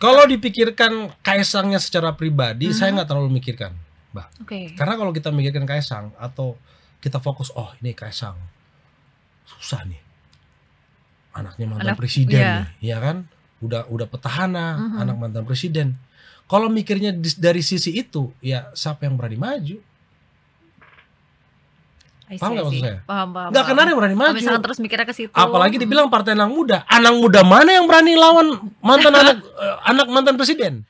Kalau dipikirkan Kaesangnya secara pribadi, saya nggak terlalu mikirkan, Mbak. Karena kalau kita mikirkan Kaesang atau kita fokus, oh ini Kaesang susah nih, anaknya mantan presiden nih, ya kan? Udah petahana, anak mantan presiden. Kalau mikirnya dari sisi itu, ya siapa yang berani maju? Paham nggak maksud saya? Paham. Nggak akan ada yang berani maju. Misalkan terus mikirnya ke situ. Apalagi dibilang partai anak muda mana yang berani lawan anak mantan presiden?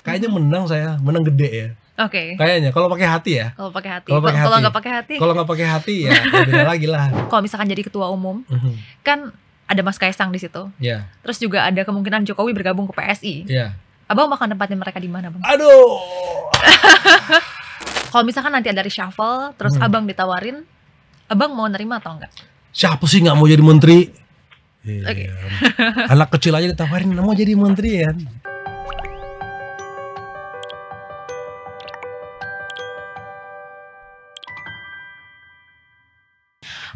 Kayaknya menang gede ya. Kayaknya kalau pakai hati ya. Kalau pakai hati. Kalau nggak pakai hati. Kalau nggak pakai hati ya beda lagi lah. Kalau misalkan jadi ketua umum, kan ada Mas Kaesang di situ. Iya. Terus juga ada kemungkinan Jokowi bergabung ke PSI. Iya. Abang bakal nempatin mereka di mana, Bang? Aduh. Kalau misalkan nanti ada reshuffle, terus Abang ditawarin, Abang mau nerima atau enggak? Siapa sih nggak mau jadi menteri? Iya. Anak kecil aja ditawarin mau jadi menteri ya.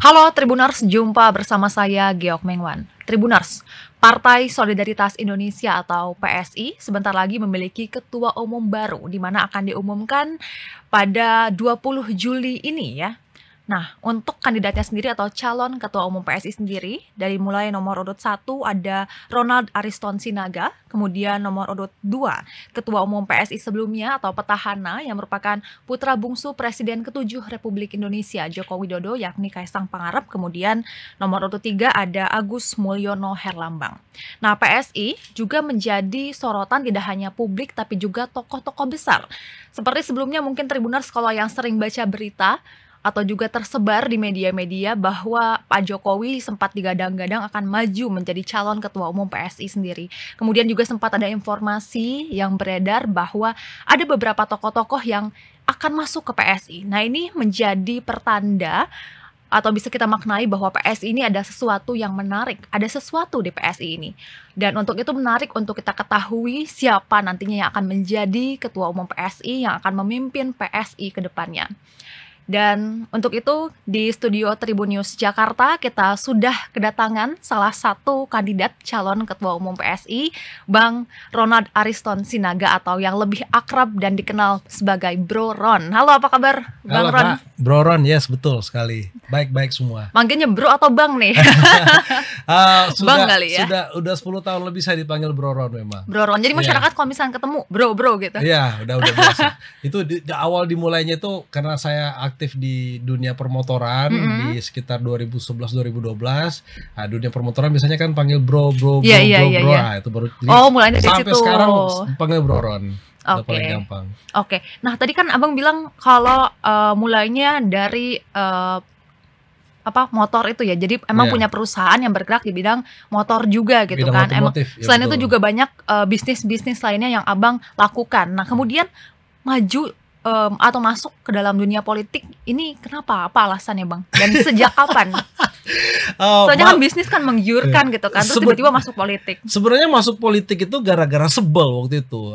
Halo Tribuners, jumpa bersama saya Geok Mengwan. Tribuners, Partai Solidaritas Indonesia atau PSI sebentar lagi memiliki ketua umum baru di mana akan diumumkan pada 20 Juli ini ya. Nah, untuk kandidatnya sendiri atau calon ketua umum PSI sendiri, dari mulai nomor urut 1 ada Ronald Ariston Sinaga, kemudian nomor urut 2 ketua umum PSI sebelumnya atau petahana yang merupakan putra bungsu Presiden ke-7 Republik Indonesia Joko Widodo yakni Kaesang Pangarep, kemudian nomor urut 3 ada Agus Mulyono Herlambang. Nah, PSI juga menjadi sorotan tidak hanya publik tapi juga tokoh-tokoh besar. Seperti sebelumnya mungkin Tribuners kalau yang sering baca berita atau juga tersebar di media-media bahwa Pak Jokowi sempat digadang-gadang akan maju menjadi calon ketua umum PSI sendiri. Kemudian juga sempat ada informasi yang beredar bahwa ada beberapa tokoh-tokoh yang akan masuk ke PSI. Nah, ini menjadi pertanda atau bisa kita maknai bahwa PSI ini ada sesuatu yang menarik, ada sesuatu di PSI ini. Dan untuk itu menarik untuk kita ketahui siapa nantinya yang akan menjadi ketua umum PSI yang akan memimpin PSI ke depannya. Dan untuk itu di studio Tribun News Jakarta kita sudah kedatangan salah satu kandidat calon ketua umum PSI, Bang Ronald Ariston Sinaga atau yang lebih akrab dan dikenal sebagai Bro Ron. Halo, apa kabar Bang Ron? Halo, Bro Ron, yes betul sekali. Baik-baik semua. Manggilnya Bro atau Bang nih? Bang kali ya? Udah 10 tahun lebih saya dipanggil Bro Ron memang. Bro Ron, jadi masyarakat kalau misalnya ketemu Bro gitu? Iya, udah biasa. Itu di awal dimulainya itu karena saya aktif di dunia permotoran di sekitar 2011-2012. Nah, dunia permotoran biasanya kan panggil bro. Nah, itu baru mulainya dari sampai situ. Sekarang panggil Bro Ron. Paling gampang. Nah, tadi kan Abang bilang kalau mulainya dari motor itu ya. Jadi emang punya perusahaan yang bergerak di bidang motor juga gitu bidang kan. Emang selain betul. itu juga banyak bisnis-bisnis lainnya yang Abang lakukan. Nah, kemudian maju atau masuk ke dalam dunia politik ini kenapa? Apa alasannya, Bang? Dan sejak kapan? Soalnya kan bisnis kan menggiurkan gitu kan, terus tiba-tiba masuk politik. Sebenarnya masuk politik itu gara-gara sebel waktu itu.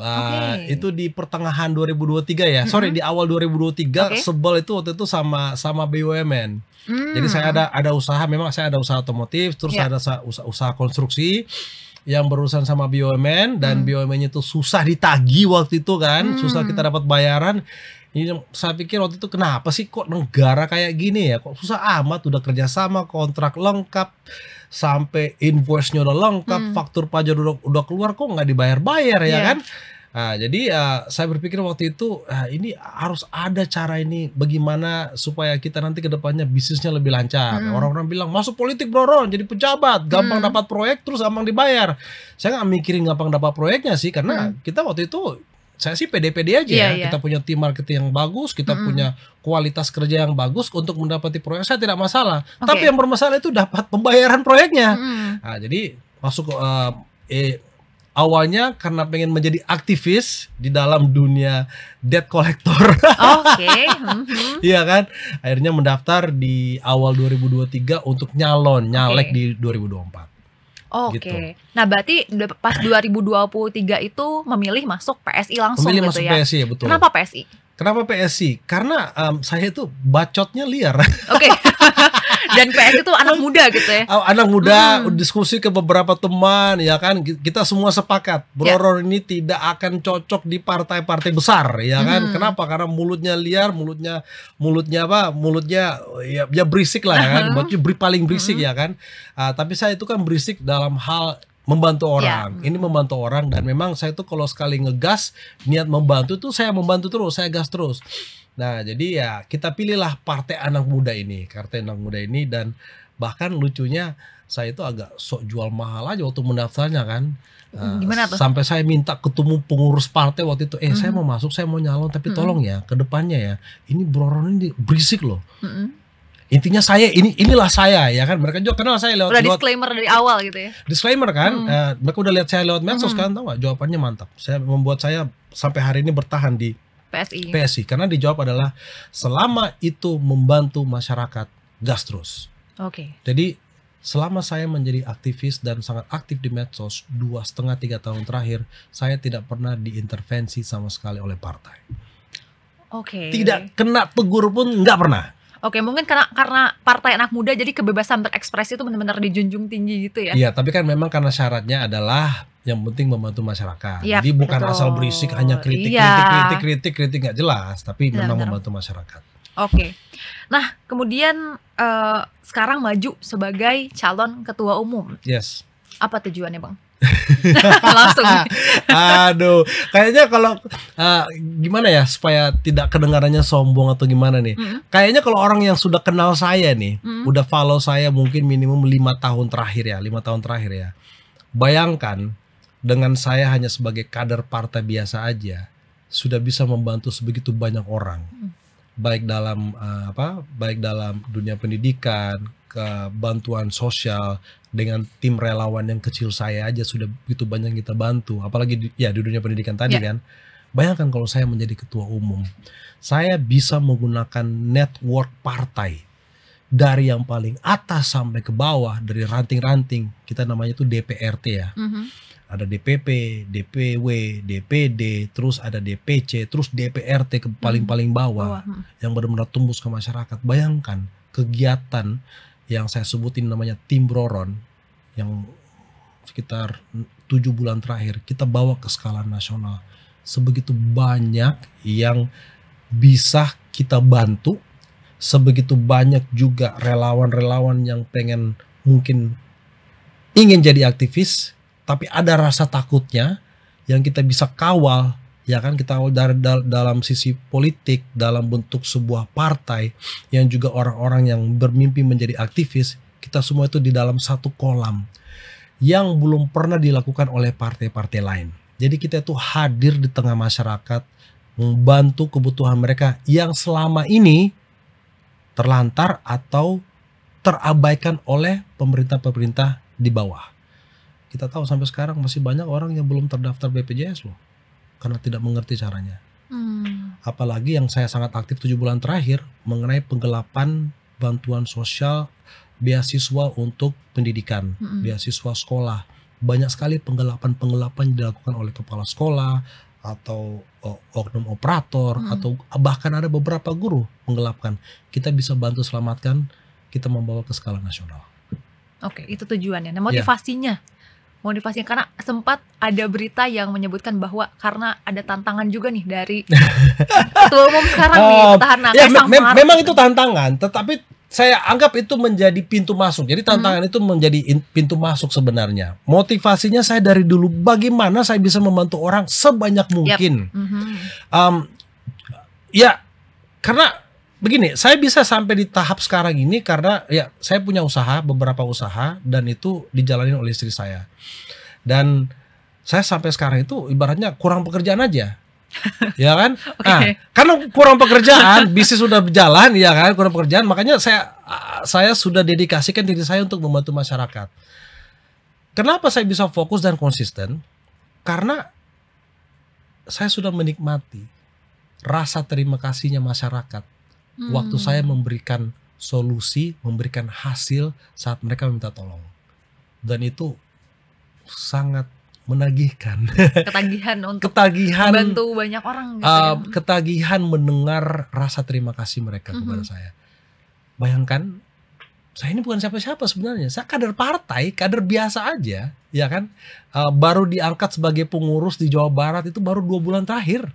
Itu di pertengahan 2023 ya. Sorry, di awal 2023 sebel itu waktu itu sama BUMN. Jadi saya ada usaha, memang saya ada usaha otomotif, terus ada usaha konstruksi yang berurusan sama BUMN dan BUMN-nya itu susah ditagih waktu itu kan, susah kita dapat bayaran. Ini saya pikir waktu itu kenapa sih kok negara kayak gini ya, kok susah amat, udah kerjasama, kontrak lengkap, sampai invoice-nya udah lengkap, faktur pajak udah keluar, kok nggak dibayar-bayar ya kan. Nah, jadi saya berpikir waktu itu ini harus ada cara ini bagaimana supaya kita nanti ke depannya bisnisnya lebih lancar. Orang-orang bilang masuk politik Bro Ron jadi pejabat, gampang dapat proyek terus gampang dibayar. Saya nggak mikirin gampang dapat proyeknya sih, karena kita waktu itu saya sih pede-pede aja ya. Kita punya tim marketing yang bagus, kita punya kualitas kerja yang bagus untuk mendapati proyek, saya tidak masalah. Tapi yang bermasalah itu dapat pembayaran proyeknya. Nah, jadi masuk awalnya karena pengen menjadi aktivis di dalam dunia debt collector. Iya kan? Akhirnya mendaftar di awal 2023 untuk nyalek di 2024. Gitu. Nah, berarti pas 2023 itu memilih masuk PSI langsung memilih gitu masuk ya? PSI, ya betul. Kenapa PSI? Kenapa PSI? Karena saya itu bacotnya liar. Oke. Dan PSI itu anak muda gitu ya. Anak muda, diskusi ke beberapa teman, ya kan. Kita semua sepakat Bro Ron ini tidak akan cocok di partai-partai besar, ya kan. Kenapa? Karena mulutnya liar, mulutnya apa? Mulutnya ya berisik lah, ya kan. Maksudnya paling berisik, ya kan. Tapi saya itu kan berisik dalam hal membantu orang. Ini membantu orang, dan memang saya tuh kalau sekali ngegas niat membantu tuh saya membantu terus, saya gas terus. Nah, jadi ya kita pilihlah partai anak muda ini, dan bahkan lucunya saya itu agak sok jual mahal aja waktu mendaftarnya kan. Gimana tuh? Sampai saya minta ketemu pengurus partai waktu itu, saya mau masuk, saya mau nyalon, tapi tolong ya ke depannya ya, ini Bro Ron ini berisik loh. Intinya saya inilah saya, ya kan. Mereka juga kenal saya lewat disclaimer dari awal gitu ya. Disclaimer kan. Mereka udah lihat saya lewat medsos kan, tahu gak? Jawabannya mantap. Membuat saya sampai hari ini bertahan di PSI karena dijawab adalah selama itu membantu masyarakat, gas terus. Oke. Jadi selama saya menjadi aktivis dan sangat aktif di medsos 2,5-3 tahun terakhir, saya tidak pernah diintervensi sama sekali oleh partai. Oke. Tidak kena tegur pun nggak pernah. Oke, mungkin karena partai anak muda jadi kebebasan berekspresi itu benar-benar dijunjung tinggi gitu ya. Iya, tapi kan memang karena syaratnya adalah yang penting membantu masyarakat. Ya, jadi bukan betul. asal berisik, hanya kritik nggak jelas, tapi memang membantu masyarakat. Oke. Nah, kemudian sekarang maju sebagai calon ketua umum. Yes. Apa tujuannya, Bang? Langsung. Aduh, kayaknya kalau gimana ya supaya tidak kedengarannya sombong atau gimana nih. Kayaknya kalau orang yang sudah kenal saya nih, udah follow saya mungkin minimum 5 tahun terakhir ya. Bayangkan dengan saya hanya sebagai kader partai biasa aja sudah bisa membantu sebegitu banyak orang. Baik dalam baik dalam dunia pendidikan, ke bantuan sosial, dengan tim relawan yang kecil saya aja sudah begitu banyak kita bantu, apalagi di dunia pendidikan tadi kan. Bayangkan kalau saya menjadi ketua umum, saya bisa menggunakan network partai dari yang paling atas sampai ke bawah, dari ranting-ranting, kita namanya itu DPRT ya. Ada DPP, DPW, DPD, terus ada DPC, terus DPRT ke paling bawah, yang benar-benar tembus ke masyarakat. Bayangkan kegiatan yang saya sebutin namanya tim Bro Ron, yang sekitar 7 bulan terakhir kita bawa ke skala nasional. Sebegitu banyak yang bisa kita bantu, sebegitu banyak juga relawan-relawan yang pengen mungkin ingin jadi aktivis, tapi ada rasa takutnya yang kita bisa kawal, ya kan, kita kawal dari dalam sisi politik, dalam bentuk sebuah partai yang juga orang-orang yang bermimpi menjadi aktivis. Kita semua itu di dalam satu kolam yang belum pernah dilakukan oleh partai-partai lain. Jadi kita itu hadir di tengah masyarakat, membantu kebutuhan mereka yang selama ini terlantar atau terabaikan oleh pemerintah-pemerintah di bawah. Kita tahu sampai sekarang masih banyak orang yang belum terdaftar BPJS loh, karena tidak mengerti caranya. Apalagi yang saya sangat aktif 7 bulan terakhir mengenai penggelapan bantuan sosial, beasiswa untuk pendidikan, beasiswa sekolah. Banyak sekali penggelapan dilakukan oleh kepala sekolah atau oknum operator, atau bahkan ada beberapa guru menggelapkan. Kita bisa bantu selamatkan, kita membawa ke skala nasional. Oke, itu tujuannya. Nah, motivasinya karena sempat ada berita yang menyebutkan bahwa karena ada tantangan juga nih dari ketua umum sekarang nih, petahana Kaisang Pangarep. Memang itu tantangan, tetapi saya anggap itu menjadi pintu masuk. Jadi tantangan itu menjadi pintu masuk sebenarnya. Motivasinya saya dari dulu, bagaimana saya bisa membantu orang sebanyak mungkin. Ya, karena begini, saya bisa sampai di tahap sekarang ini karena ya saya punya beberapa usaha, dan itu dijalani oleh istri saya. Dan saya sampai sekarang itu ibaratnya kurang pekerjaan aja. Ya kan? Nah, karena kurang pekerjaan, bisnis sudah berjalan, ya kan, kurang pekerjaan, makanya saya sudah dedikasikan diri saya untuk membantu masyarakat. Kenapa saya bisa fokus dan konsisten? Karena saya sudah menikmati rasa terima kasihnya masyarakat waktu saya memberikan solusi, memberikan hasil saat mereka minta tolong. Dan itu sangat menagihkan. Ketagihan untuk Ketagihan, bantu banyak orang gitu ya. ketagihan mendengar rasa terima kasih mereka kepada saya. Bayangkan, saya ini bukan siapa-siapa sebenarnya. Saya kader partai, kader biasa aja, ya kan. Baru diangkat sebagai pengurus di Jawa Barat itu baru 2 bulan terakhir.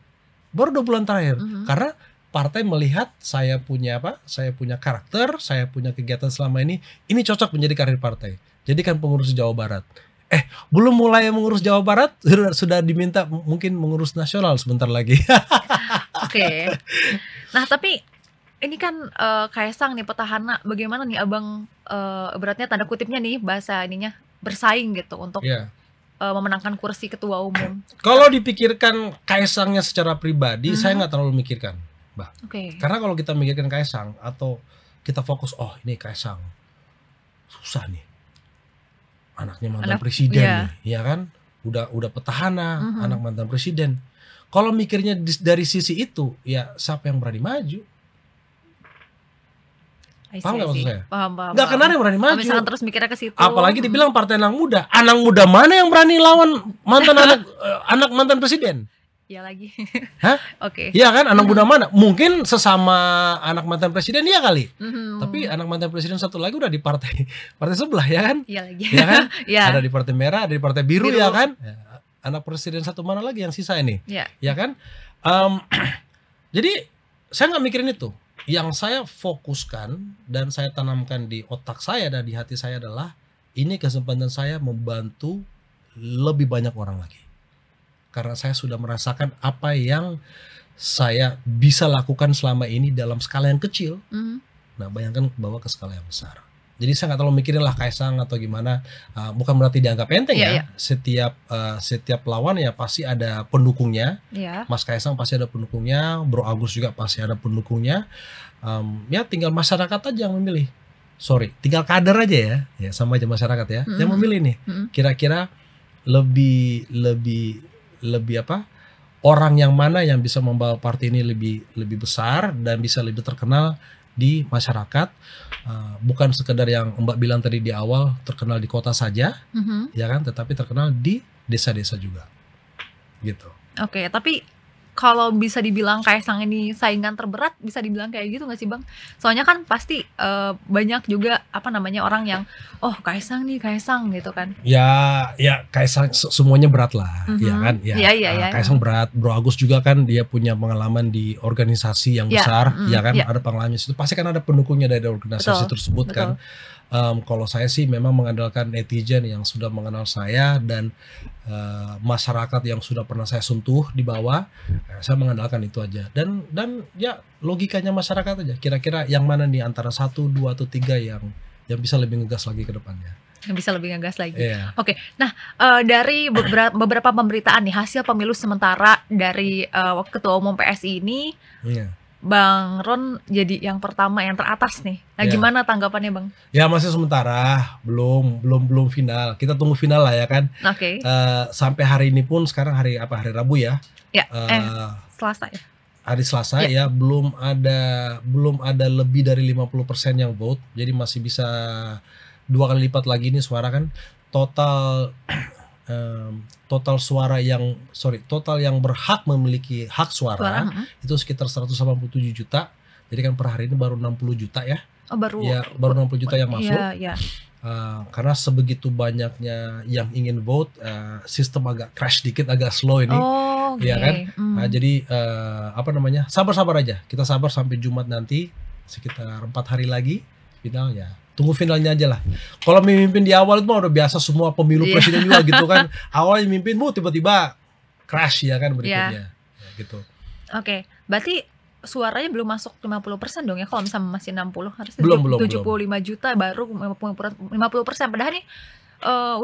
Baru 2 bulan terakhir. Karena partai melihat saya punya apa? Saya punya karakter, saya punya kegiatan selama ini cocok menjadi karir partai. Jadikan pengurus di Jawa Barat. Belum mulai mengurus Jawa Barat, sudah diminta mungkin mengurus nasional sebentar lagi. Oke. Nah, tapi ini kan Kaisang nih petahana, bagaimana nih Abang beratnya tanda kutipnya nih bahasa ininya bersaing gitu untuk memenangkan kursi ketua umum. Kalau dipikirkan Kaisangnya secara pribadi, saya nggak terlalu mikirkan, Mbak. Karena kalau kita mikirkan Kaisang atau kita fokus, oh ini Kaisang susah nih, anaknya mantan presiden nih, ya kan, udah petahana, anak mantan presiden. Kalau mikirnya dari sisi itu, ya siapa yang berani maju? Paham nggak maksud saya? Paham. Nggak akan ada yang berani maju. Misalkan terus mikirnya ke situ. Apalagi dibilang partai anak muda. Anak muda mana yang berani lawan mantan anak mantan presiden? Iya lagi. Hah? Iya kan, anak muda mana? Mungkin sesama anak mantan presiden iya kali. Tapi anak mantan presiden satu lagi udah di partai sebelah, ya kan? Iya lagi. Ya kan? Ada di partai merah, ada di partai biru. Ya kan? Anak presiden satu mana lagi yang sisa ini? Ya kan? Jadi saya nggak mikirin itu. Yang saya fokuskan dan saya tanamkan di otak saya dan di hati saya adalah ini kesempatan saya membantu lebih banyak orang lagi. Karena saya sudah merasakan apa yang saya bisa lakukan selama ini dalam skala yang kecil. Nah, bayangkan bawa ke skala yang besar. Jadi saya nggak terlalu mikirin lah Kaisang atau gimana. Bukan berarti dianggap enteng ya. Setiap lawan ya pasti ada pendukungnya. Mas Kaisang pasti ada pendukungnya. Bro Agus juga pasti ada pendukungnya. Ya tinggal masyarakat aja yang memilih. Tinggal kader aja ya sama aja masyarakat ya. Yang memilih nih. Kira-kira lebih apa? Orang yang mana yang bisa membawa partai ini lebih besar dan bisa lebih terkenal di masyarakat, bukan sekedar yang Mbak bilang tadi di awal terkenal di kota saja, ya kan, tetapi terkenal di desa-desa juga, gitu. Tapi kalau bisa dibilang Kaisang ini saingan terberat, bisa dibilang kayak gitu nggak sih Bang? Soalnya kan pasti banyak juga orang yang Kaisang gitu kan? Ya Kaisang semuanya berat lah, ya kan? Kaisang berat. Bro Agus juga kan dia punya pengalaman di organisasi yang besar, ya kan? Ada pengalaman itu. Pasti kan ada pendukungnya dari organisasi tersebut kan. Kalau saya sih memang mengandalkan netizen yang sudah mengenal saya dan masyarakat yang sudah pernah saya sentuh di bawah. Saya mengandalkan itu aja dan ya logikanya masyarakat aja. Kira-kira yang mana nih antara 1, 2 atau 3 yang bisa lebih ngegas lagi ke depannya. Yang bisa lebih ngegas lagi. Nah dari beberapa pemberitaan nih hasil pemilu sementara dari Ketua Umum PSI ini, Bang Ron jadi yang pertama yang teratas nih. Nah, gimana tanggapannya Bang? Ya masih sementara, belum final. Kita tunggu final lah ya kan. Sampai hari ini pun sekarang hari Rabu ya. Selasa ya. Hari Selasa ya belum ada lebih dari 50% yang vote. Jadi masih bisa 2 kali lipat lagi nih suara kan. Total yang berhak memiliki hak suara itu sekitar 187 juta. Jadi kan per hari ini baru 60 juta ya. Baru 60 juta yang masuk. Karena sebegitu banyaknya yang ingin vote, sistem agak crash dikit, agak slow ini. Ya kan? Jadi sabar-sabar aja. Kita sabar sampai Jumat nanti sekitar 4 hari lagi final ya. Tunggu finalnya aja lah. Kalau memimpin di awal itu mah udah biasa semua pemilu presiden juga gitu kan. Awalnya mimpin tiba-tiba crash ya kan berikutnya. Ya, gitu. Berarti suaranya belum masuk 50% dong ya kalau misalnya masih 60 harusnya belum 75 juta baru 50%. Padahal nih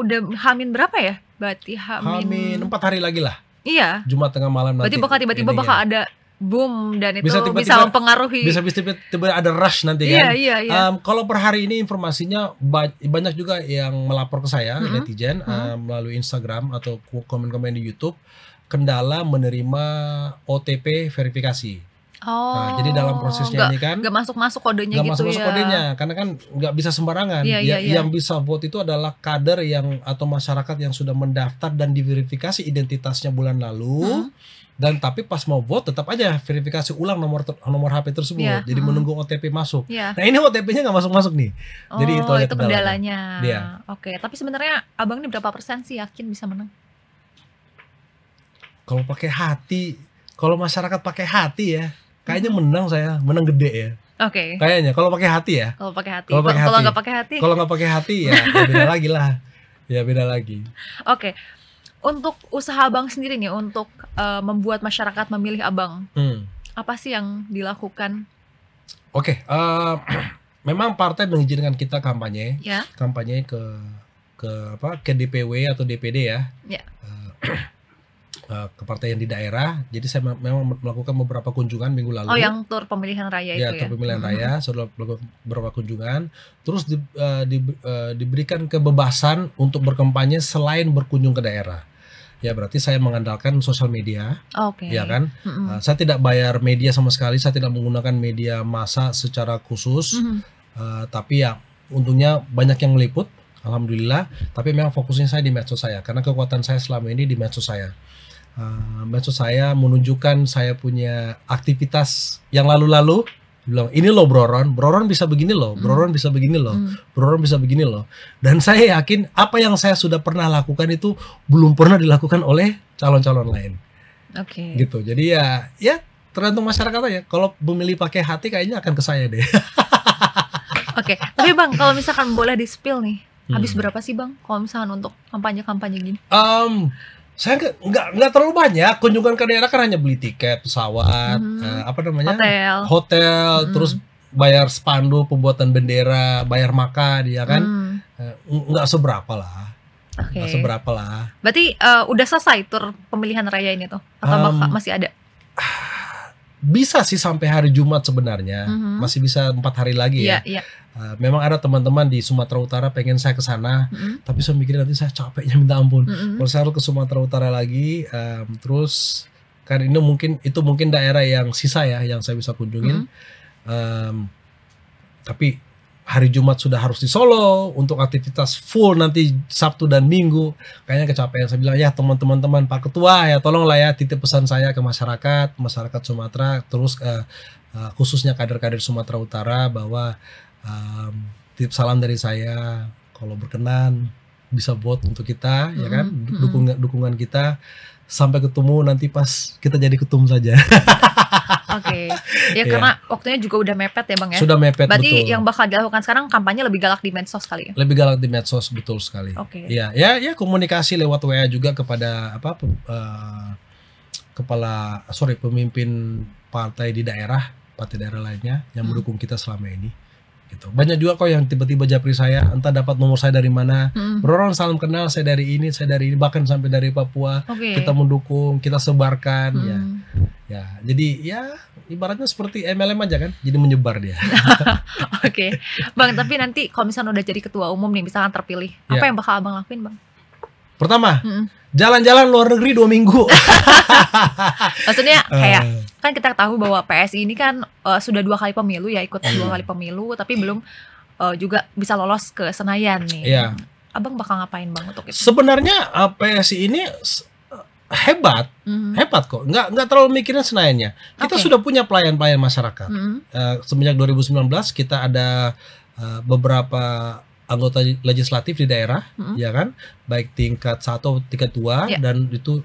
udah hamin berapa ya? Berarti hamin 4 hari lagi lah. Iya. Jumat tengah malam nanti. Berarti bakal tiba-tiba bakal ada boom dan itu bisa mempengaruhi. Bisa tiba-tiba ada rush nanti kan. Iya. Kalau per hari ini informasinya banyak juga yang melapor ke saya netizen melalui Instagram atau komen-komen di YouTube kendala menerima OTP verifikasi. Oh, Jadi dalam prosesnya ini kan nggak masuk-masuk kodenya nggak gitu masuk-masuk ya. kodenya, karena kan nggak bisa sembarangan. Iya. Yang bisa vote itu adalah kader yang atau masyarakat yang sudah mendaftar dan diverifikasi identitasnya bulan lalu. Dan tapi pas mau vote tetap aja verifikasi ulang nomor HP tersebut. Iya, Jadi menunggu OTP masuk. Iya. Nah ini OTP-nya nggak masuk-masuk nih. Jadi itu aja kendalanya. Iya. Oke, tapi sebenarnya abang ini berapa persen sih yakin bisa menang? Kalau pakai hati, kalau masyarakat pakai hati ya, kayaknya menang saya, menang gede ya. Oke. Kayaknya kalau pakai hati ya. Kalau pakai hati. Kalau pakai Kalau hati. nggak pakai hati? Kalau nggak pakai hati ya beda lagi lah. Ya beda lagi. Oke. Untuk usaha abang sendiri nih untuk membuat masyarakat memilih abang, apa sih yang dilakukan? Oke, memang partai mengizinkan kita kampanye, Ya. kampanye ke DPW atau DPD ya. Ya. Ke partai yang di daerah. Jadi saya memang melakukan beberapa kunjungan minggu lalu. Oh, yang tur pemilihan raya itu ya? Tur pemilihan raya, sudah melakukan beberapa kunjungan. Terus diberikan kebebasan untuk berkampanye selain berkunjung ke daerah. Ya berarti saya mengandalkan sosial media, ya kan? Saya tidak bayar media sama sekali, saya tidak menggunakan media massa secara khusus, tapi ya untungnya banyak yang meliput, alhamdulillah. Tapi memang fokusnya saya di medsos saya, karena kekuatan saya selama ini di medsos saya. Medsos saya menunjukkan saya punya aktivitas yang lalu-lalu. Bilang ini loh Broron bisa begini loh, Broron bisa begini loh, Broron bisa begini loh. Dan saya yakin apa yang saya sudah pernah lakukan itu belum pernah dilakukan oleh calon-calon lain. Oke. Gitu. Jadi ya tergantung masyarakat aja. Kalau memilih pakai hati kayaknya akan ke saya deh. Oke. Tapi Bang, kalau misalkan boleh di-spill nih, habis berapa sih Bang kalau misalkan untuk kampanye-kampanye gini? Saya nggak terlalu banyak kunjungan ke daerah, kan hanya beli tiket pesawat, hotel, terus bayar spanduk, pembuatan bendera, bayar makan, ya kan, nggak seberapa lah. Nggak seberapa lah. Berarti udah selesai tur pemilihan raya ini tuh, atau masih ada? Bisa sih sampai hari Jumat sebenarnya, masih bisa 4 hari lagi ya. Iya. Memang ada teman-teman di Sumatera Utara pengen saya ke sana, tapi saya mikir nanti saya capeknya minta ampun. Kalau saya harus ke Sumatera Utara lagi, terus kan itu mungkin daerah yang sisa ya yang saya bisa kunjungin. Tapi hari Jumat sudah harus di Solo untuk aktivitas full nanti Sabtu dan Minggu. Kayaknya kecapean. Saya bilang ya teman-teman Pak Ketua ya tolonglah ya titip pesan saya ke masyarakat Sumatera, terus khususnya kader-kader Sumatera Utara bahwa titip salam dari saya, kalau berkenan bisa vote untuk kita, ya kan, dukungan kita. Sampai ketemu nanti pas kita jadi ketum saja. Oke. Ya karena waktunya juga udah mepet ya Bang ya. Sudah mepet. Berarti betul. yang bakal dilakukan sekarang kampanye lebih galak di medsos kali ya. Lebih galak di medsos, betul sekali. Oke. Ya komunikasi lewat WA juga kepada pemimpin partai daerah lainnya yang mendukung kita selama ini. Gitu. Banyak juga kok yang tiba-tiba japri saya, entah dapat nomor saya dari mana. Broron salam kenal, saya dari ini, bahkan sampai dari Papua. Kita mendukung, kita sebarkan ya. Jadi ya ibaratnya seperti MLM aja kan, jadi menyebar dia. Oke. Bang, tapi nanti kalau misalnya udah jadi ketua umum nih, misalkan terpilih, apa yang bakal Abang lakuin Bang? Pertama, jalan-jalan luar negeri 2 minggu. Maksudnya kayak kan kita tahu bahwa PSI ini kan sudah 2 kali pemilu ya, ikut 2 kali pemilu, tapi belum juga bisa lolos ke Senayan nih. Iya. Abang bakal ngapain Bang untuk itu? Sebenarnya PSI ini hebat kok. Nggak terlalu mikirin Senayannya. Kita sudah punya pelayan masyarakat. Semenjak 2019 kita ada beberapa anggota legislatif di daerah, ya kan, baik tingkat 1 atau tingkat 2, dan itu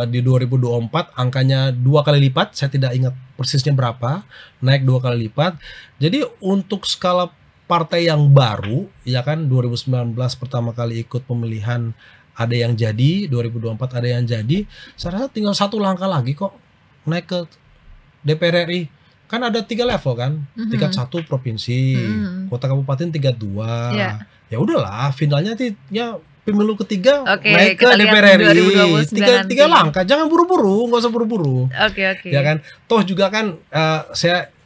di 2024 angkanya 2 kali lipat, saya tidak ingat persisnya berapa, naik 2 kali lipat. Jadi untuk skala partai yang baru, ya kan, 2019 pertama kali ikut pemilihan ada yang jadi, 2024 ada yang jadi, saya rasa tinggal 1 langkah lagi kok naik ke DPR RI. Kan ada 3 level kan, tingkat 1 provinsi, kota kabupaten tingkat 2. Ya udahlah, finalnya ya pemilu ketiga naik ke DPR RI. 3 langkah, jangan buru-buru, nggak usah buru-buru. Oke. Ya kan, toh juga kan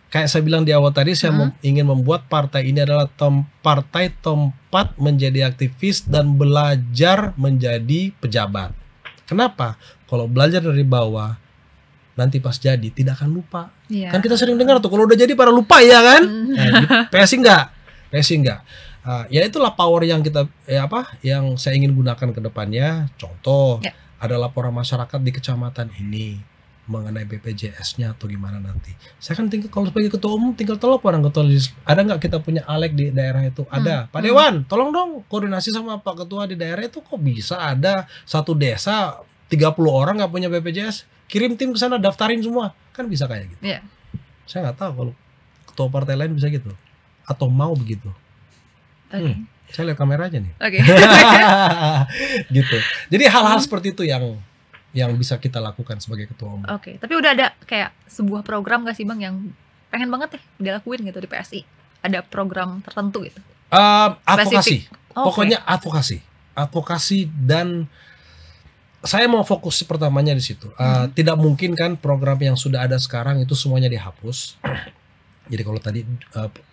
kayak saya bilang di awal tadi, saya ingin membuat partai ini adalah partai tempat menjadi aktivis dan belajar menjadi pejabat. Kenapa? Kalau belajar dari bawah, nanti pas jadi tidak akan lupa. Iya. Kan kita sering dengar tuh kalau udah jadi pada lupa ya kan. Di PSI enggak. Ya itulah power yang kita yang saya ingin gunakan ke depannya. Contoh, ada laporan masyarakat di kecamatan ini mengenai BPJS-nya atau gimana nanti. Saya kan tinggal kalau sebagai ketua umum tinggal telepon ketua ada nggak kita punya Alek di daerah itu? Ada. Pak Dewan, tolong dong koordinasi sama Pak Ketua di daerah itu, kok bisa ada satu desa 30 orang nggak punya BPJS? Kirim tim ke sana daftarin semua. Kan bisa kayak gitu. Iya. Saya nggak tahu kalau ketua partai lain bisa gitu atau mau begitu. Saya lihat kamera aja nih. Gitu. Jadi hal-hal seperti itu yang bisa kita lakukan sebagai ketua umum. Tapi udah ada kayak sebuah program gak sih Bang yang pengen banget nih dilakuin gitu di PSI? Ada program tertentu gitu? Advokasi. Pokoknya advokasi dan saya mau fokus pertamanya di situ. Tidak mungkin kan program yang sudah ada sekarang itu semuanya dihapus. Jadi kalau tadi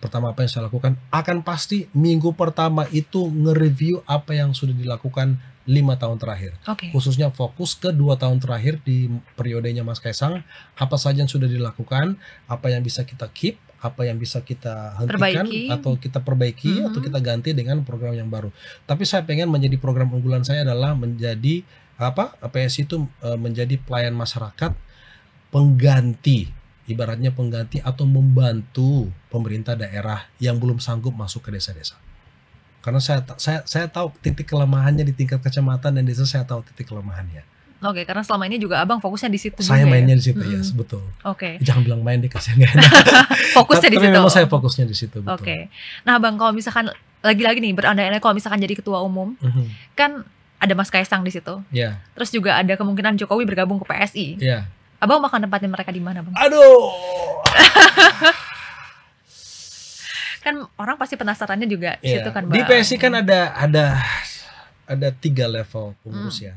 pertama apa yang saya lakukan, akan pasti minggu pertama itu nge-review apa yang sudah dilakukan 5 tahun terakhir. Khususnya fokus ke 2 tahun terakhir di periodenya Mas Kaisang, apa saja yang sudah dilakukan, apa yang bisa kita keep, apa yang bisa kita hentikan atau kita perbaiki atau kita ganti dengan program yang baru. Tapi saya pengen menjadi program unggulan saya adalah menjadi PSI itu menjadi pelayan masyarakat, pengganti, ibaratnya pengganti atau membantu pemerintah daerah yang belum sanggup masuk ke desa-desa. Karena saya tahu titik kelemahannya di tingkat kecamatan dan desa, saya tahu titik kelemahannya. Karena selama ini juga Abang fokusnya di situ. Saya mainnya di situ ya, betul. Jangan bilang main deh, kasihan gak enak. Fokusnya di situ. Tapi memang saya fokusnya di situ, betul. Nah Bang, kalau misalkan lagi-lagi nih berandai-andai kalau misalkan jadi ketua umum, kan ada Mas Kaisang di situ. Terus juga ada kemungkinan Jokowi bergabung ke PSI. Abang bakal tempatin mereka di mana Bang? Aduh. Kan orang pasti penasarannya juga situ kan Bang. Di PSI kan ada 3 level pengurus ya.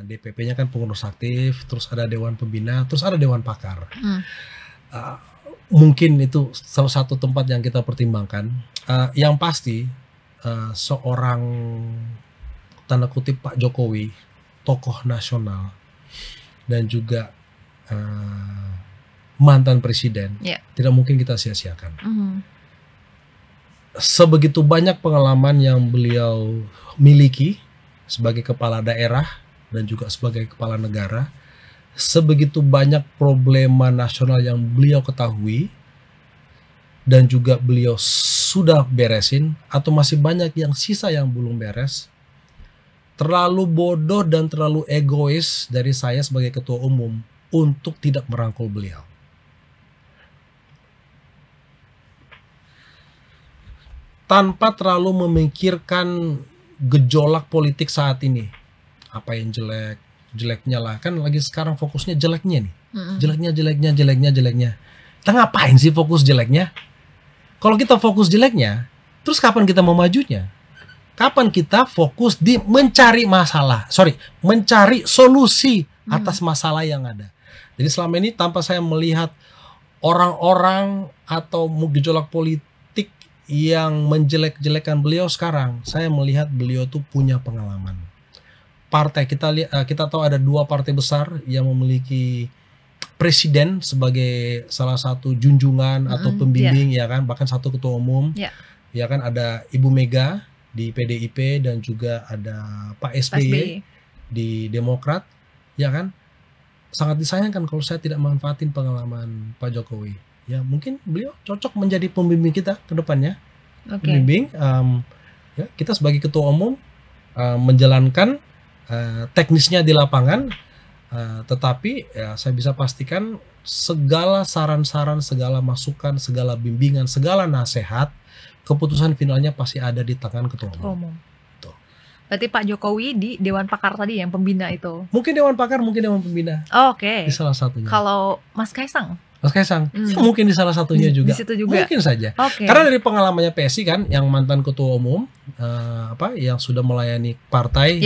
DPP-nya kan pengurus aktif, terus ada dewan pembina, terus ada dewan pakar. Mungkin itu salah satu tempat yang kita pertimbangkan. Yang pasti seorang tanda kutip Pak Jokowi, tokoh nasional dan juga mantan presiden, tidak mungkin kita sia-siakan. Sebegitu banyak pengalaman yang beliau miliki sebagai kepala daerah dan juga sebagai kepala negara, sebegitu banyak problema nasional yang beliau ketahui dan juga beliau sudah beresin atau masih banyak yang sisa yang belum beres. Terlalu bodoh dan terlalu egois dari saya sebagai ketua umum untuk tidak merangkul beliau. Tanpa terlalu memikirkan gejolak politik saat ini. Apa yang jeleknya lah. Kan lagi sekarang fokusnya jeleknya nih. Jeleknya. Kita ngapain sih fokus jeleknya? Kalau kita fokus jeleknya, terus kapan kita mau majunya? Kapan kita fokus di mencari solusi atas masalah yang ada. Jadi selama ini tanpa saya melihat orang-orang atau gejolak politik yang menjelek-jelekan beliau sekarang, saya melihat beliau tuh punya pengalaman. Partai kita tahu ada 2 partai besar yang memiliki presiden sebagai salah satu junjungan atau pembimbing ya kan, bahkan satu ketua umum. Ya kan, ada Ibu Mega di PDIP dan juga ada Pak SBY di Demokrat, ya kan. Sangat disayangkan kalau saya tidak manfaatin pengalaman Pak Jokowi. Ya mungkin beliau cocok menjadi pembimbing kita ke depannya. Pembimbing, ya, kita sebagai ketua umum menjalankan teknisnya di lapangan, tetapi ya, saya bisa pastikan segala saran-saran, segala masukan, segala bimbingan, segala nasihat, keputusan finalnya pasti ada di tangan ketua umum. Berarti Pak Jokowi di Dewan Pakar tadi yang pembina itu? Mungkin Dewan Pakar, mungkin Dewan Pembina. Di salah satunya. Kalau Mas Kaisang? Ya, mungkin di salah satunya juga. Di situ juga. Mungkin saja. Karena dari pengalamannya PSI kan, yang mantan ketua umum, yang sudah melayani partai,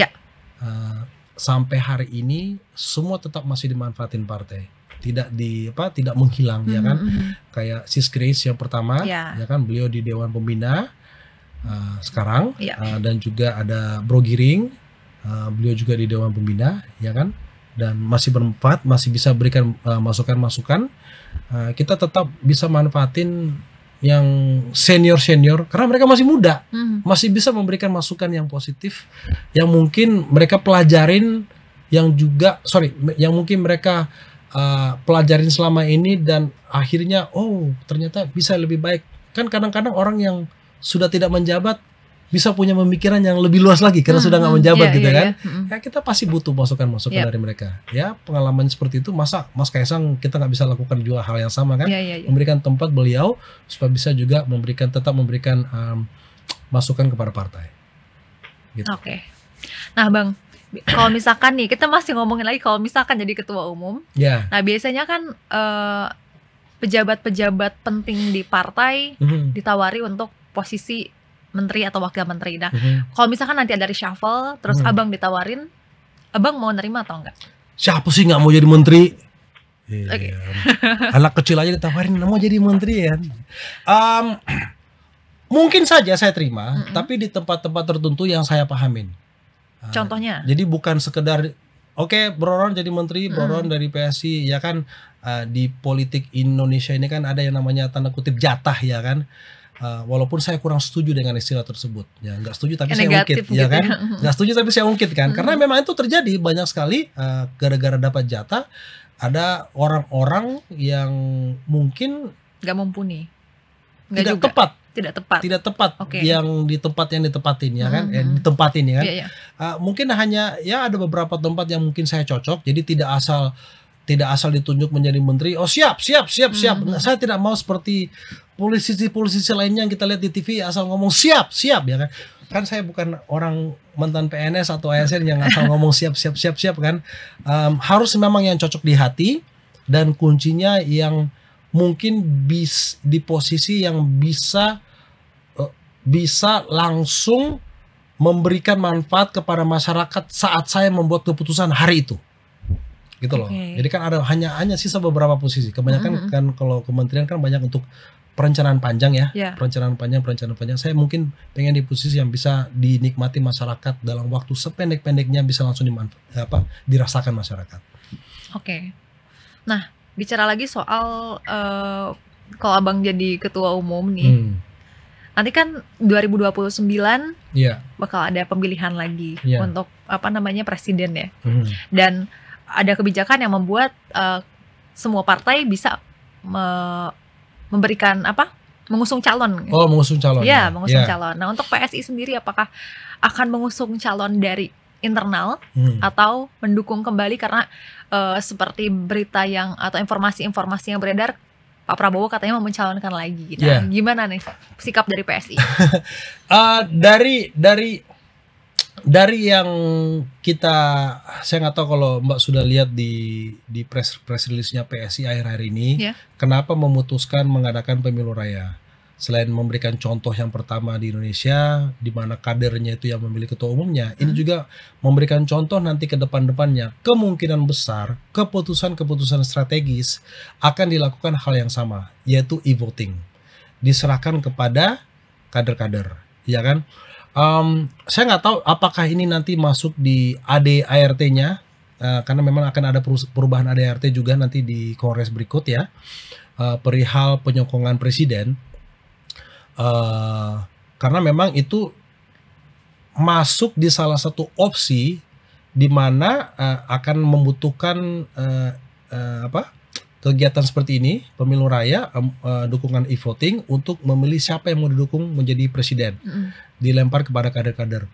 sampai hari ini semua tetap masih dimanfaatin partai. Tidak menghilang, ya kan. Kayak Sis Grace yang pertama, ya kan, beliau di Dewan Pembina sekarang, dan juga ada Bro Giring, beliau juga di Dewan Pembina, ya kan. dan masih bermanfaat, masih bisa berikan masukan-masukan, kita tetap bisa manfaatin yang senior karena mereka masih muda, masih bisa memberikan masukan yang positif yang mungkin mereka pelajarin, yang mungkin mereka pelajarin selama ini dan akhirnya ternyata bisa lebih baik. Kan kadang-kadang orang yang sudah tidak menjabat bisa punya pemikiran yang lebih luas lagi karena sudah nggak menjabat gitu kan. Ya kita pasti butuh masukan-masukan dari mereka. Ya pengalaman seperti itu, masa Mas Kaisang kita nggak bisa lakukan juga hal yang sama kan? Memberikan tempat beliau supaya bisa juga tetap memberikan masukan kepada partai. Gitu. Oke. Nah Bang, kalau misalkan nih kita masih ngomongin lagi kalau misalkan jadi ketua umum. Nah biasanya kan pejabat-pejabat penting di partai ditawari untuk posisi menteri atau wakil menteri. Nah, kalau misalkan nanti ada reshuffle, terus Abang ditawarin, Abang mau nerima atau enggak? Siapa sih nggak mau jadi menteri? Okay. Anak kecil aja ditawarin mau jadi menteri ya. Mungkin saja saya terima, tapi di tempat-tempat tertentu yang saya pahamin. Contohnya? Jadi bukan sekedar Bro Ron jadi menteri, Bro Ron dari PSI, ya kan di politik Indonesia ini kan ada yang namanya tanda kutip jatah ya kan. Walaupun saya kurang setuju dengan istilah tersebut, ya nggak setuju tapi saya ungkit, ya kan, nggak setuju tapi saya ungkit kan, karena memang itu terjadi banyak sekali gara-gara dapat jatah, ada orang-orang yang mungkin nggak mumpuni, tidak tepat yang ditempatin ya kan, ditempatin ya kan, mungkin hanya ya ada beberapa tempat yang mungkin saya cocok, jadi tidak asal ditunjuk menjadi menteri, siap. Saya tidak mau seperti politisi lainnya yang kita lihat di TV asal ngomong siap ya kan. Kan saya bukan orang mantan PNS atau ASN yang asal ngomong siap kan. Harus memang yang cocok di hati dan kuncinya yang mungkin di posisi yang bisa langsung memberikan manfaat kepada masyarakat saat saya membuat keputusan hari itu. Gitu loh. Jadi kan ada hanya sisa beberapa posisi. Kebanyakan kan kalau kementerian kan banyak untuk perencanaan panjang ya. Perencanaan panjang. Saya mungkin pengen di posisi yang bisa dinikmati masyarakat dalam waktu sependek-pendeknya, bisa langsung dirasakan masyarakat. Nah, bicara lagi soal kalau Abang jadi ketua umum nih. Nanti kan 2029 bakal ada pemilihan lagi untuk presiden ya. Dan ada kebijakan yang membuat semua partai bisa memberikan mengusung calon. Mengusung calon. Mengusung calon. Nah, untuk PSI sendiri apakah akan mengusung calon dari internal atau mendukung kembali karena seperti berita atau informasi yang beredar Pak Prabowo katanya mau mencalonkan lagi. Nah, gimana nih sikap dari PSI? Dari yang saya nggak tahu kalau Mbak sudah lihat di press release-nya PSI akhir-akhir ini, kenapa memutuskan mengadakan pemilu raya. Selain memberikan contoh yang pertama di Indonesia, di mana kadernya itu yang memilih ketua umumnya, ini juga memberikan contoh nanti ke depan-depannya, kemungkinan besar keputusan-keputusan strategis akan dilakukan hal yang sama, yaitu e-voting. Diserahkan kepada kader-kader, ya kan? Saya nggak tahu apakah ini nanti masuk di AD/ART-nya, karena memang akan ada perubahan AD/ART juga nanti di kongres berikut ya, perihal penyokongan presiden, karena memang itu masuk di salah satu opsi di mana akan membutuhkan kegiatan seperti ini, pemilu raya, dukungan e-voting untuk memilih siapa yang mau didukung menjadi presiden, dilempar kepada kader-kader.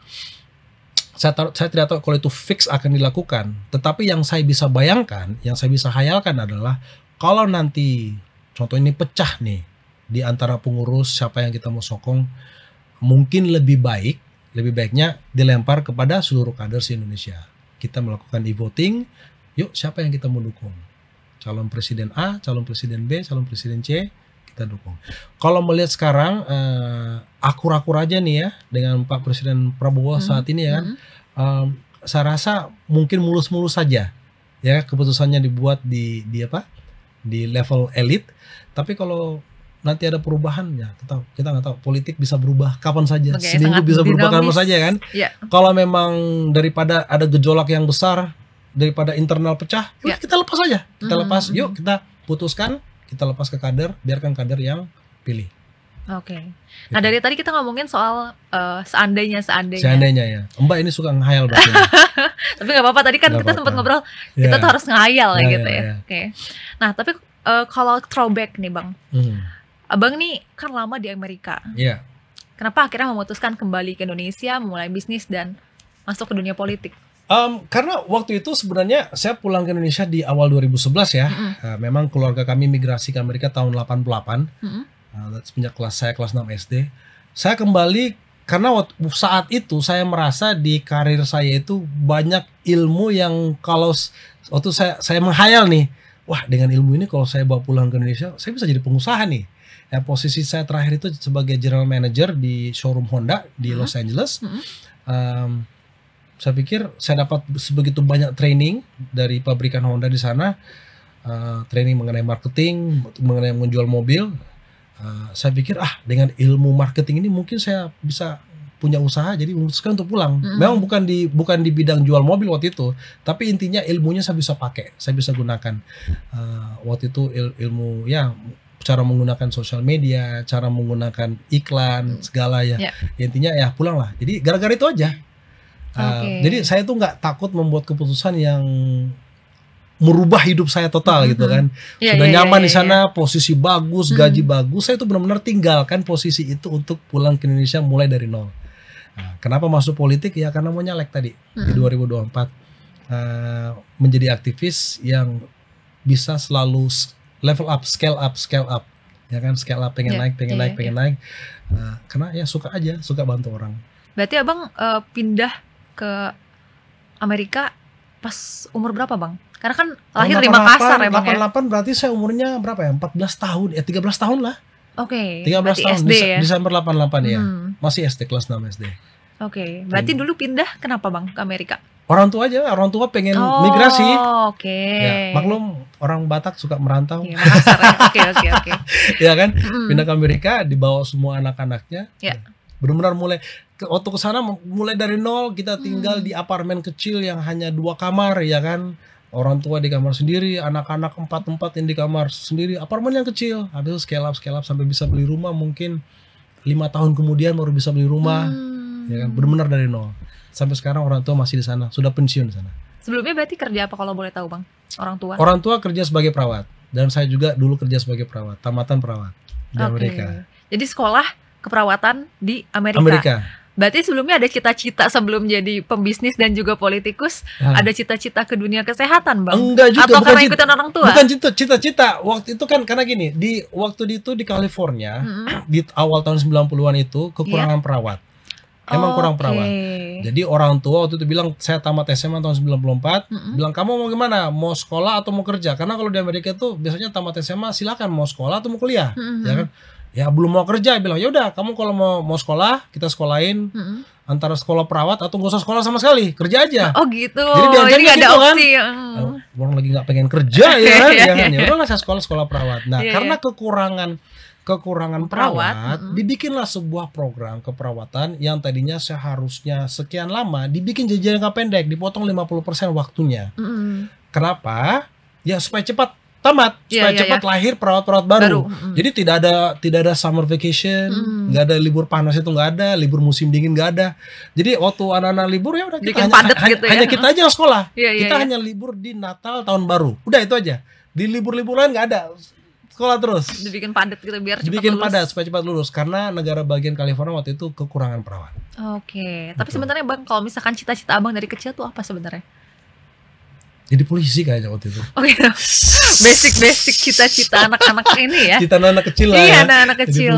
Saya tidak tahu kalau itu fix akan dilakukan, tetapi yang saya bisa bayangkan, yang saya bisa hayalkan adalah kalau nanti contoh ini pecah nih di antara pengurus siapa yang kita mau sokong, mungkin lebih baiknya dilempar kepada seluruh kader se-Indonesia. Kita melakukan e-voting, yuk siapa yang kita mau dukung? Calon presiden A, calon presiden B, calon presiden C, kita dukung. Kalau melihat sekarang akur-akur aja nih ya dengan Pak Presiden Prabowo saat ini ya kan, saya rasa mungkin mulus-mulus saja ya keputusannya dibuat di level elit. Tapi kalau nanti ada perubahan ya kita nggak tahu, politik bisa berubah kapan saja, seminggu bisa berubah kapan saja kan. Kalau memang daripada ada gejolak yang besar daripada internal pecah, yuk kita lepas aja. Kita lepas, yuk kita putuskan, kita lepas ke kader, biarkan kader yang pilih. Oke. Nah dari tadi kita ngomongin soal seandainya. Seandainya ya. Mbak ini suka ngehayal berarti. Tapi nggak apa-apa, tadi kan kita sempat ngobrol, kita tuh harus ngehayal ya gitu ya. Oke. Nah tapi kalau throwback nih Bang, Abang nih kan lama di Amerika. Iya. Kenapa akhirnya memutuskan kembali ke Indonesia, memulai bisnis dan masuk ke dunia politik? Karena waktu itu sebenarnya saya pulang ke Indonesia di awal 2011 ya. Memang keluarga kami migrasi ke Amerika tahun 88. Semenjak saya kelas 6 SD. Saya kembali karena saat itu saya merasa di karir saya itu banyak ilmu yang kalau waktu saya menghayal nih, wah dengan ilmu ini kalau saya bawa pulang ke Indonesia, saya bisa jadi pengusaha nih. Ya, posisi saya terakhir itu sebagai general manager di showroom Honda di Los Angeles. Saya pikir saya dapat sebegitu banyak training dari pabrikan Honda di sana, training mengenai marketing, mengenai menjual mobil. Saya pikir dengan ilmu marketing ini mungkin saya bisa punya usaha, jadi memutuskan untuk pulang. Memang bukan di bidang jual mobil waktu itu, tapi intinya ilmunya saya bisa pakai, saya bisa gunakan. Waktu itu ilmu ya cara menggunakan sosial media, cara menggunakan iklan segala ya. Intinya ya pulang lah. Jadi gara-gara itu aja. Jadi saya tuh nggak takut membuat keputusan yang merubah hidup saya total gitu kan. Sudah nyaman di sana, posisi bagus, gaji bagus, saya tuh benar-benar tinggalkan posisi itu untuk pulang ke Indonesia mulai dari nol. Kenapa masuk politik? Ya karena mau nyalek tadi di 2024, menjadi aktivis yang bisa selalu level up, scale up, ya kan, scale up, pengen naik. Karena ya suka bantu orang. Berarti Abang pindah ke Amerika pas umur berapa Bang? Karena kan lahir di Makassar ya Bang ya? 88 berarti saya umurnya berapa ya? 14 tahun, 13 tahun lah. Oke. 13 tahun, SD ya? Desember 88 ya. Masih SD, kelas 6 SD. Oke, berarti dulu pindah kenapa Bang ke Amerika? Orang tua pengen migrasi. Oke. Ya, maklum orang Batak suka merantau. Makassar ya. Oke. Ya kan? Pindah ke Amerika, dibawa semua anak-anaknya. Ya. Benar-benar waktu ke sana mulai dari nol, kita tinggal di apartemen kecil yang hanya 2 kamar ya kan. Orang tua di kamar sendiri, anak-anak 4 yang di kamar sendiri, apartemen yang kecil. Habis itu scale up sampai bisa beli rumah, mungkin 5 tahun kemudian baru bisa beli rumah. Ya kan, benar-benar dari nol. Sampai sekarang orang tua masih di sana, sudah pensiun di sana. Sebelumnya berarti kerja apa kalau boleh tahu Bang? Orang tua? Orang tua kerja sebagai perawat, dan saya juga dulu kerja sebagai perawat, tamatan perawat di Amerika. Jadi sekolah keperawatan di Amerika. Berarti sebelumnya ada cita-cita sebelum jadi pembisnis dan juga politikus, ada cita-cita ke dunia kesehatan Bang? Enggak juga. Atau karena ikutan orang tua? Bukan cita-cita. Waktu itu kan karena gini, waktu itu di California, di awal tahun 90-an itu kekurangan perawat. Emang kurang perawat. Jadi orang tua waktu itu bilang, saya tamat SMA tahun 94, bilang kamu mau gimana? Mau sekolah atau mau kerja? Karena kalau di Amerika itu biasanya tamat SMA silakan mau sekolah atau mau kuliah, ya kan? Ya belum mau kerja, bilang ya udah kamu kalau mau sekolah kita sekolahin antara sekolah perawat atau nggak usah sekolah sama sekali, kerja aja. Oh gitu. Jadi diajarnya nggak ada gitu opsi. Kan? Orang lagi nggak pengen kerja ya kan? Ya udahlah saya sekolah perawat. Nah karena kekurangan perawat, dibikinlah sebuah program keperawatan yang tadinya seharusnya sekian lama dibikin jangka pendek, dipotong 50% waktunya. Kenapa? Ya supaya cepat tamat, supaya cepat lahir perawat-perawat baru. Jadi tidak ada summer vacation, nggak ada libur panas itu nggak ada, libur musim dingin nggak ada. Jadi waktu anak-anak libur ya udah kita hanya kita aja yang sekolah. Kita hanya libur di Natal, tahun baru. Udah itu aja. Di libur-libur lain nggak ada. Sekolah terus. Dibikin padat gitu biar cepat dibikin lulus. Padat supaya cepat lulus karena negara bagian California waktu itu kekurangan perawat. Oke. Tapi sebenarnya Bang, kalau misalkan cita-cita Abang dari kecil tuh apa sebenarnya? Jadi polisi kayaknya waktu itu. Oke. Basic cita-cita anak-anak ini ya. Cita anak kecil lah. Iya, ya. anak kecil.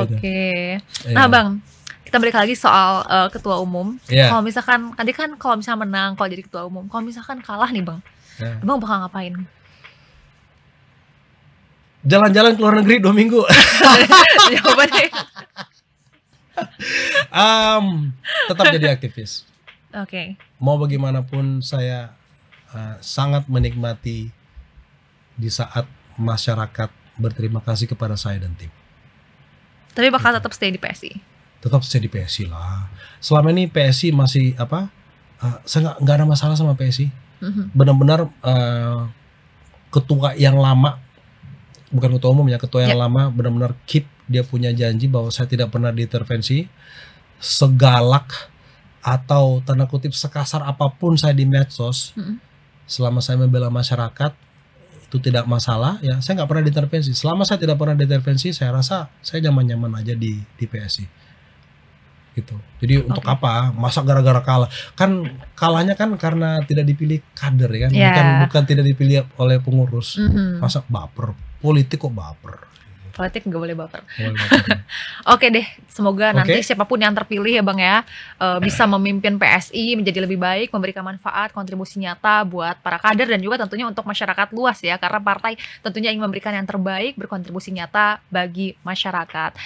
Oke. Nah, Bang, kita balik lagi soal ketua umum. Kalau misalkan tadi kan kalau misalnya menang kalau jadi ketua umum, kalau misalkan kalah nih, Bang. Abang bakal ngapain? Jalan-jalan ke luar negeri 2 minggu. Jawabannya. Tetap jadi aktivis. Oke. Mau bagaimanapun saya sangat menikmati di saat masyarakat berterima kasih kepada saya dan tim. Tapi bakal tetap stay di PSI. Tetap stay di PSI lah. Selama ini PSI masih saya nggak ada masalah sama PSI. benar-benar ketua yang lama, bukan ketua umum ya, ketua yang lama benar-benar keep dia punya janji bahwa saya tidak pernah diintervensi, segalak atau tanda kutip sekasar apapun saya di medsos, selama saya membela masyarakat itu tidak masalah ya, saya nggak pernah diintervensi. Selama saya tidak pernah diintervensi, saya rasa saya nyaman-nyaman aja di PSI gitu. Jadi untuk apa? Masa gara-gara kalah? Kan kalahnya kan karena tidak dipilih kader ya kan, bukan tidak dipilih oleh pengurus. Masa baper? Politik kok baper? Politik nggak boleh baper. Oke deh, semoga nanti siapapun yang terpilih ya Bang ya, bisa memimpin PSI menjadi lebih baik, memberikan manfaat, kontribusi nyata buat para kader dan juga tentunya untuk masyarakat luas ya, karena partai tentunya ingin memberikan yang terbaik, berkontribusi nyata bagi masyarakat.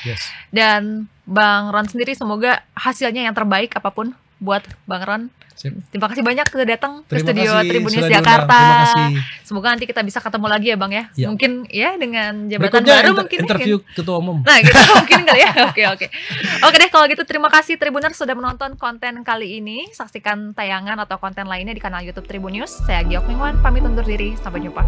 Dan Bang Ron sendiri semoga hasilnya yang terbaik apapun buat Bang Ron. Terima kasih banyak sudah datang ke studio Tribun News Jakarta. Semoga nanti kita bisa ketemu lagi ya Bang ya. Mungkin ya dengan jabatan baru mungkin. Interview ketua umum. Nah gitu mungkin kali ya. Oke deh kalau gitu, terima kasih Tribuners sudah menonton konten kali ini. Saksikan tayangan atau konten lainnya di kanal YouTube Tribun News. Saya Giok Mingwan, pamit undur diri. Sampai jumpa.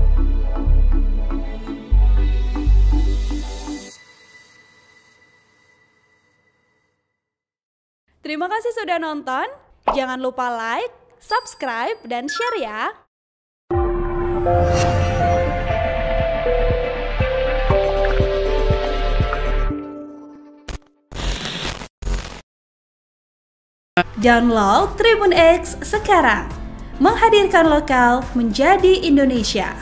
Terima kasih sudah nonton. Jangan lupa like, subscribe, dan share ya. Download Tribun X sekarang. Menghadirkan lokal menjadi Indonesia.